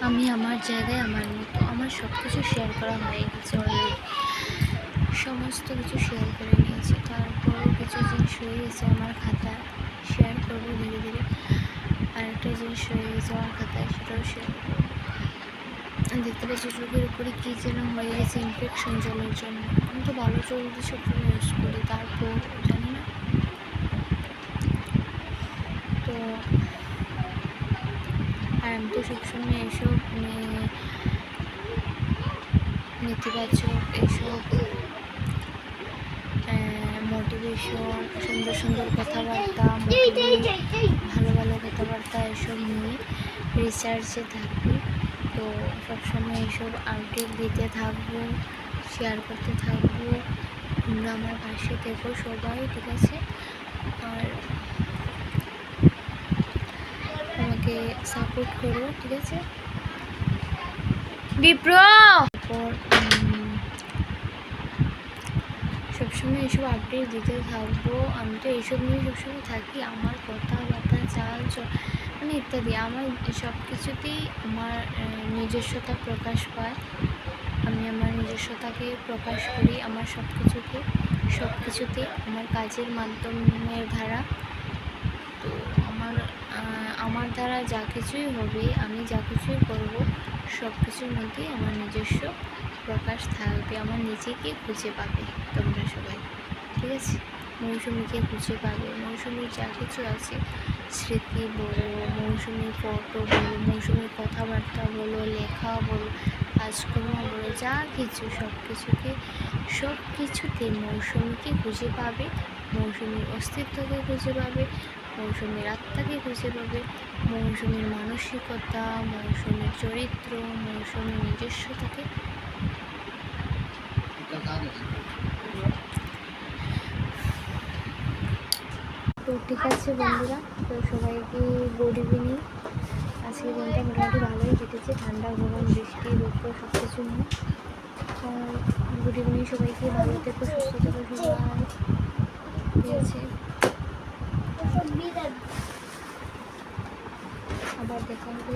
আমি আমার জায়গায় আমার মতো আমার সব কিছু শেয়ার করা হয়ে গেছে অলরেডি, সমস্ত কিছু শেয়ার করে নিয়েছি। তারপরও কিছু জিনিস রয়ে গেছে আমার খাতায়, শেয়ার করবো ধীরে ধীরে। আরেকটা জিনিস রয়ে গেছে আমার খাতায়, সেটাও শেয়ার করবো। দেখতে পাচ্ছি চোখের উপরে কী যেন হয়ে গেছে ইনফেকশন জলের জন্য। আমি তো ভালো চলতে সবসময় ইউজ করি, তারপর জানি না। তো আর আমি তো সবসময় এসব নেতিবাচক এইসব মোটিভেশন, সুন্দর সুন্দর কথাবার্তা, ভালো ভালো কথাবার্তা এসব নিয়ে রিসার্চে থাকি। তো সবসময় এইসব আপডেট দিতে থাকবো, শেয়ার করতে থাকবো। তোমরা আমার পাশে থেকো সবাই, ঠিক আছে? আর আমাকে সাপোর্ট করো, ঠিক আছে? বিপ্র সবসময় এইসব আপডেট দিতে থাকবো। আমি তো এইসব নিয়ে সবসময় থাকি, আমার কথাবার্তা চাল মানে ইত্যাদি। আমার সব কিছুতেই আমার নিজস্বতা প্রকাশ পায়। আমি আমার নিজস্বতাকে প্রকাশ করি আমার সব কিছুতে আমার কাজের মাধ্যমের দ্বারা। তো আমার দ্বারা যা কিছুই হবে, আমি যা কিছুই করবো, সব কিছুর মধ্যেই আমার নিজস্ব প্রকাশ থাকবে। আমার নিজেকে খুঁজে পাবে তোমরা সবাই, ঠিক আছে? মৌসুমীকে খুঁজে পাবে। মৌসুমীর যা কিছু আছে, স্মৃতি বলো, মৌসুমীর ফটো বলো, মৌসুমীর কথাবার্তা বলো, লেখা বলো, কাজকর্ম বলো, যা কিছু সব কিছুতে মৌসুমীকে খুঁজে পাবে। মৌসুমীর অস্তিত্বকে খুঁজে পাবে, মৌসুমীর আত্মাকে খুঁজে পাবে, মৌসুমীর মানসিকতা, মৌসুমীর চরিত্র, মৌসুমীর নিজস্বতাকে। তো ঠিক আছে বন্ধুরা, তো সবাইকে গুড ইভিনিং। আজকের দিনটা মোটামুটি ভালোই কেটেছে, ঠান্ডা গরম বৃষ্টি রৌদ্র সব কিছু নিয়ে। গুড ইভিনিং সবাইকে, ভালো থেকো, সুস্থ থেকো সবাই, ঠিক আছে? আবার দেখা হবে।